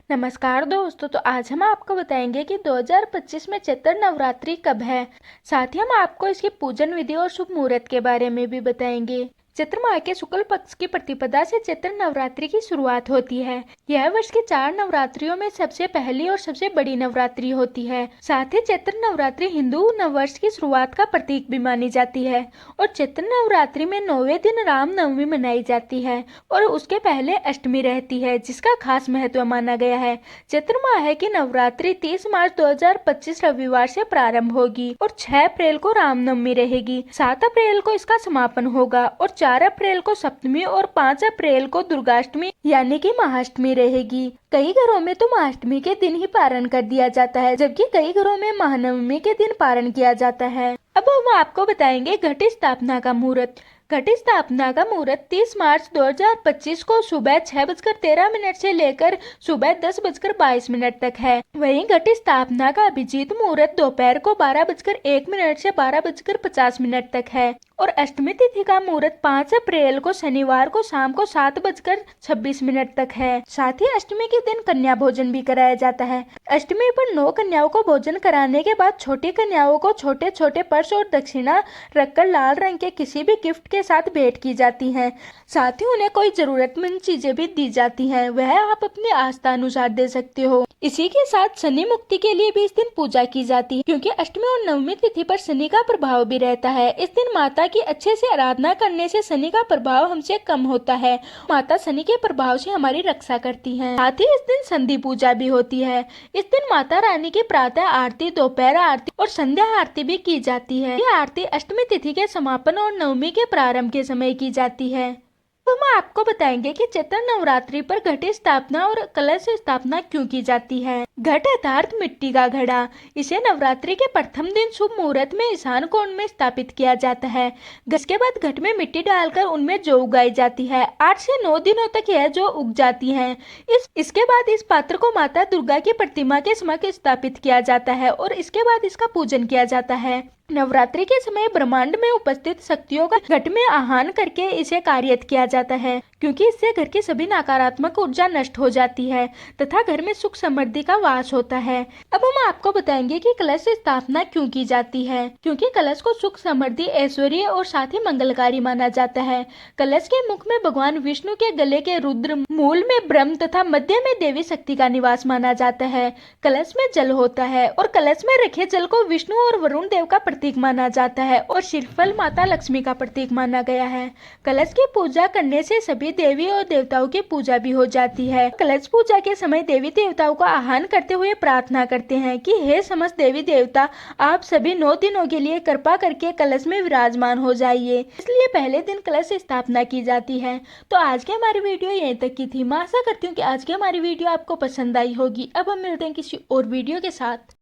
नमस्कार दोस्तों। तो आज हम आपको बताएंगे कि 2025 में चैत्र नवरात्रि कब है। साथ ही हम आपको इसकी पूजन विधि और शुभ मुहूर्त के बारे में भी बताएंगे। चैत्र माह के शुक्ल पक्ष की प्रतिपदा से चैत्र नवरात्रि की शुरुआत होती है। यह वर्ष की 4 नवरात्रियों में सबसे पहली और सबसे बड़ी नवरात्रि होती है। साथ ही चैत्र नवरात्रि हिंदू नववर्ष की शुरुआत का प्रतीक भी मानी जाती है। और चैत्र नवरात्रि में 9वें दिन रामनवमी मनाई जाती है और उसके पहले अष्टमी रहती है, जिसका खास महत्व माना गया है। चैत्र माह की नवरात्रि 30 मार्च 2025 रविवार से प्रारंभ होगी और 6 अप्रैल को रामनवमी रहेगी। 7 अप्रैल को इसका समापन होगा और 4 अप्रैल को सप्तमी और 5 अप्रैल को दुर्गाष्टमी यानी कि महाअष्टमी रहेगी। कई घरों में तो महाअष्टमी के दिन ही पारण कर दिया जाता है, जबकि कई घरों में महानवमी के दिन पारण किया जाता है। अब हम आपको बताएंगे घट स्थापना का मुहूर्त। घट स्थापना का मुहूर्त 30 मार्च 2025 को सुबह 6:13 से लेकर सुबह 10:22 तक है। वहीं घट स्थापना का अभिजीत मुहूर्त दोपहर को 12:01 से 12:50 तक है और अष्टमी तिथि का मुहूर्त 5 अप्रैल को शनिवार को शाम को 7:26 तक है। साथ ही अष्टमी के दिन कन्या भोजन भी कराया जाता है। अष्टमी पर 9 कन्याओं को भोजन कराने के बाद छोटी कन्याओं को छोटे छोटे पर्स और दक्षिणा रखकर लाल रंग के किसी भी गिफ्ट के साथ भेंट की जाती है। साथ ही उन्हें कोई जरूरतमंद चीजें भी दी जाती हैं, वह आप अपनी आस्था अनुसार दे सकते हो। इसी के साथ शनि मुक्ति के लिए भी इस दिन पूजा की जाती है, क्योंकि अष्टमी और नवमी तिथि पर शनि का प्रभाव भी रहता है। इस दिन माता की अच्छे से आराधना करने से शनि का प्रभाव हमसे कम होता है। माता शनि के प्रभाव से हमारी रक्षा करती हैं। साथ ही इस दिन संधि पूजा भी होती है। इस दिन माता रानी की प्रातः आरती, दोपहर आरती और संध्या आरती भी की जाती है। ये आरती अष्टमी तिथि के समापन और नवमी के प्रारंभ के समय की जाती है। तो हम आपको बताएंगे कि चैत्र नवरात्रि पर घट स्थापना और कलश स्थापना क्यों की जाती है। घट अर्थात मिट्टी का घड़ा, इसे नवरात्रि के प्रथम दिन शुभ मुहूर्त में ईशान कोण में स्थापित किया जाता है। इसके बाद घट में मिट्टी डालकर उनमें जौ उगाई जाती है। 8 से 9 दिनों तक यह जौ उग जाती है। इसके बाद इस पात्र को माता दुर्गा की प्रतिमा के समक्ष स्थापित किया जाता है और इसके बाद इसका पूजन किया जाता है। नवरात्रि के समय ब्रह्मांड में उपस्थित शक्तियों का घट में आह्वान करके इसे कार्यत किया जाता है, क्योंकि इससे घर की सभी नकारात्मक ऊर्जा नष्ट हो जाती है तथा घर में सुख समृद्धि का वास होता है। अब हम आपको बताएंगे कि कलश स्थापना क्यों की जाती है। क्योंकि कलश को सुख समृद्धि, ऐश्वर्य और साथ ही मंगलकारी माना जाता है। कलश के मुख में भगवान विष्णु के गले के रुद्र, मूल में ब्रह्म तथा मध्य में देवी शक्ति का निवास माना जाता है। कलश में जल होता है और कलश में रखे जल को विष्णु और वरुण देव का प्रतीक माना जाता है और श्रीफल माता लक्ष्मी का प्रतीक माना गया है। कलश की पूजा करने से सभी देवी और देवताओं की पूजा भी हो जाती है। कलश पूजा के समय देवी देवताओं का आह्वान करते हुए प्रार्थना करते हैं कि हे समस्त देवी देवता, आप सभी 9 दिनों के लिए कृपा करके कलश में विराजमान हो जाइए। इसलिए पहले दिन कलश स्थापना की जाती है। तो आज की हमारी वीडियो यहीं तक की थी। मैं आशा करती हूँ कि आज की हमारी वीडियो आपको पसंद आई होगी। अब हम मिलते हैं किसी और वीडियो के साथ।